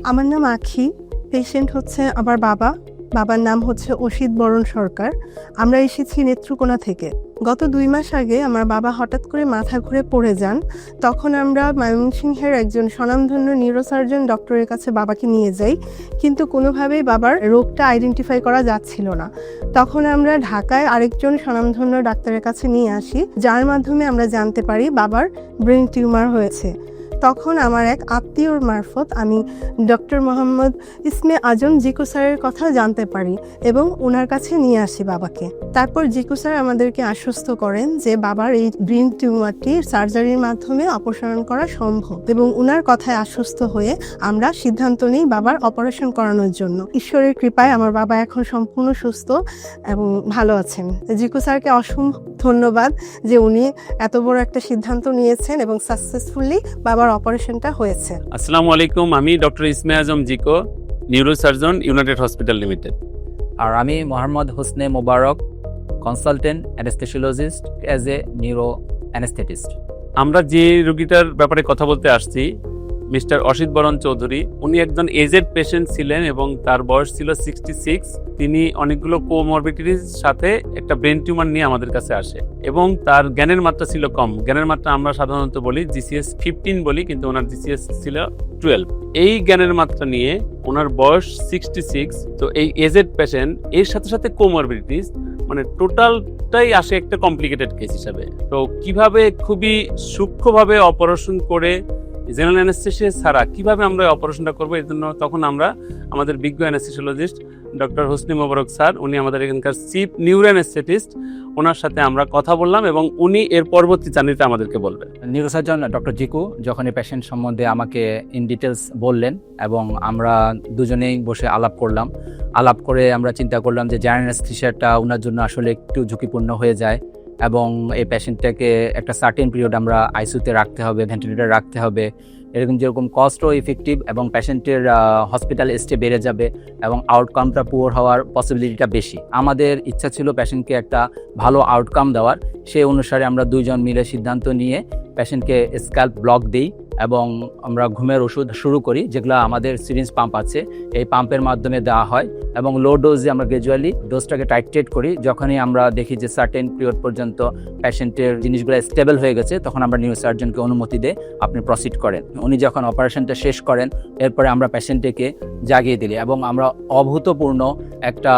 আমার নাম আখি। পেশেন্ট হচ্ছে আমার বাবার নাম হচ্ছে অসিত বরণ সরকার। আমরা এসেছি নেত্রকোনা থেকে। গত 2 মাস আগে আমার বাবা হঠাৎ করে মাথা ঘুরে পড়ে যান। তখন আমরা ময়মনসিংহের একজন স্বনামধন্য নিউরোসার্জন ডক্টরের কাছে বাবাকে নিয়ে যাই, কিন্তু কোনোভাবেই বাবার রোগটা আইডেন্টিফাই করা যাচ্ছিল না। তখন আমরা ঢাকায় আরেকজন স্বনামধন্য ডাক্তারের কাছে নিয়ে আসি, যার মাধ্যমে আমরা জানতে পারি বাবার ব্রেন টিউমার হয়েছে। তখন আমার এক আত্মীয়র মারফত আমি ডক্টর মোহাম্মদ ইসমে আজম জিকু স্যারের কথা জানতে পারি এবং ওনার কাছে নিয়ে আসি বাবাকে। তারপর জিকু স্যার আমাদেরকে আশ্বস্ত করেন যে বাবার এই ব্রেন টিউমারটি সার্জারির মাধ্যমে অপসারণ করা সম্ভব, এবং ওনার কথায় আশ্বস্ত হয়ে আমরা সিদ্ধান্ত নিই বাবার অপারেশন করানোর জন্য। ঈশ্বরের কৃপায় আমার বাবা এখন সম্পূর্ণ সুস্থ এবং ভালো আছেন। জিকু স্যারকে অসংখ্য ধন্যবাদ যে উনি এত বড় একটা সিদ্ধান্ত নিয়েছেন এবং সাকসেসফুলি বাবার অপারেশনটা হয়েছে। আসসালামু আলাইকুম, আমি doctor Isme Azam Ziko, neurosurgeon, united hospital limited. আর আমি Mohammad Hosne Mobarak, consultant anaesthesiologist as a neuro anaesthetist. আমরা যে রোগীটার ব্যাপারে কথা বলতে আসছি, মিস্টার অসিত বরণ চৌধুরী, উনি একজন এজেড পেশেন্ট ছিলেন এবং তার বয়স ছিল 66। তিনি অনেকগুলো কোমরবিডিটির সাথে একটা ব্রেন টিউমার নিয়ে আমাদের কাছে আসে এবং তার জ্ঞানের মাত্রা ছিল কম। জ্ঞানের মাত্রা আমরা সাধারণত বলি GCS 15 বলি, কিন্তু ওনার GCS ছিল 12। এই জ্ঞানের মাত্রা নিয়ে ওনার বয়স 66। তো এই এজেড পেশেন্ট এর সাথে সাথে কোমরবিডিটিস, মানে টোটালটাই আসে একটা কমপ্লিকেটেড কেস হিসাবে। তো কিভাবে খুবই সূক্ষ্মভাবে অপারেশন করে জেনারেল অ্যানেস্থেসিয়া ছাড়া কিভাবে আমরা অপারেশনটা করবো, এর জন্য তখন আমরা আমাদের বিজ্ঞ অ্যানেস্থেসিওলজিস্ট ডক্টর হোসনে মোবারক স্যার, উনি আমাদের এখানকার চিফ নিউরো অ্যানেস্থেটিস্ট, ওনার সাথে আমরা কথা বললাম এবং উনি এর পরবর্তী জার্নিটা আমাদেরকে বলবেন। নিউরোসার্জন ডক্টর জিকু যখন এই পেশেন্ট সম্বন্ধে আমাকে ইন ডিটেলস বললেন এবং আমরা দুজনেই বসে আলাপ করলাম। আলাপ করে আমরা চিন্তা করলাম যে জেনারেল অ্যানেস্থেসিয়াটা ওনার জন্য আসলে একটু ঝুঁকিপূর্ণ হয়ে যায় এবং এই পেশেন্টটাকে একটা সার্টেন পিরিয়ড আমরা আইসিইউতে রাখতে হবে, ভেন্টিলেটর রাখতে হবে। যেরকম কস্টও ইফেক্টিভ এবং পেশেন্টের হসপিটাল স্টে বেড়ে যাবে এবং আউটকামটা পুয়ার হওয়ার পসিবিলিটিটা বেশি। আমাদের ইচ্ছা ছিল পেশেন্টকে একটা ভালো আউটকাম দেওয়ার। সেই অনুসারে আমরা দুইজন মিলে সিদ্ধান্ত নিয়ে পেশেন্টকে স্ক্যাল্প ব্লক দিই এবং আমরা ঘুমের ওষুধ শুরু করি, যেগুলো আমাদের সিরিঞ্জ পাম্প আছে, এই পাম্পের মাধ্যমে দেওয়া হয় এবং লো ডোজে আমরা গ্র্যাজুয়ালি ডোজটাকে টাইট্রেট করি। যখনই আমরা দেখি যে সার্টেন পিরিয়ড পর্যন্ত পেশেন্টের জিনিসগুলো স্টেবল হয়ে গেছে, তখন আমরা নিউরোসার্জনকে অনুমতি দিয়ে আপনি প্রসিড করেন। উনি যখন অপারেশনটা শেষ করেন, এরপরে আমরা পেশেন্টকে জাগিয়ে দিলি এবং আমরা অভূতপূর্ণ একটা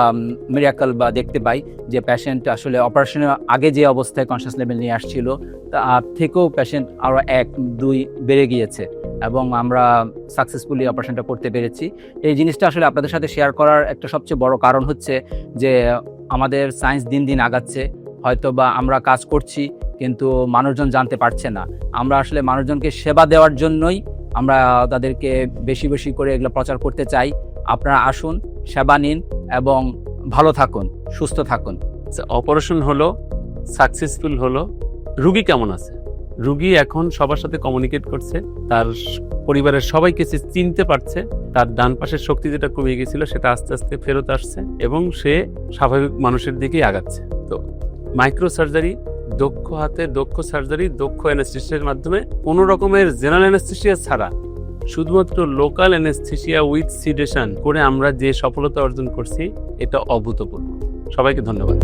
মিরাকল বা দেখতে পাই যে পেশেন্ট আসলে অপারেশনের আগে যে অবস্থায় কনশাস লেভেল নিয়ে আসছিল তার থেকেও পেশেন্ট আরও 1-2 বেড়ে গিয়েছে এবং আমরা সাকসেসফুলি অপারেশনটা করতে পেরেছি। এই জিনিসটা আসলে আপনাদের সাথে শেয়ার করার একটা সবচেয়ে বড় কারণ হচ্ছে যে আমাদের সায়েন্স দিন দিন আগাচ্ছে, হয়তো বা আমরা কাজ করছি কিন্তু মানুষজন জানতে পারছে না। আমরা আসলে মানুষজনকে সেবা দেওয়ার জন্যই আমরা তাদেরকে বেশি বেশি করে এগুলো প্রচার করতে চাই। আপনারা আসুন, সেবা নিন এবং ভালো থাকুন, সুস্থ থাকুন। অপারেশন হলো, সাকসেসফুল হলো, রুগী কেমন আছে? রুগী এখন সবার সাথে কমিউনিকেট করছে, তার পরিবারের সবাইকে সে চিনতে পারছে, তার ডান পাশের শক্তি যেটা কমে গেছিল সেটা আস্তে আস্তে ফেরত আসছে এবং সে স্বাভাবিক মানুষের দিকেই আগাচ্ছে। তো মাইক্রো সার্জারি, দক্ষ হাতে দক্ষ সার্জারি, দক্ষ অ্যানেস্থেসিয়ার মাধ্যমে কোনো রকমের জেনারেল অ্যানেস্থেসিয়া ছাড়া শুধুমাত্র লোকাল অ্যানেস্থেসিয়া উইথ সিডেশন করে আমরা যে সফলতা অর্জন করছি, এটা অভূতপূর্ব। সবাইকে ধন্যবাদ।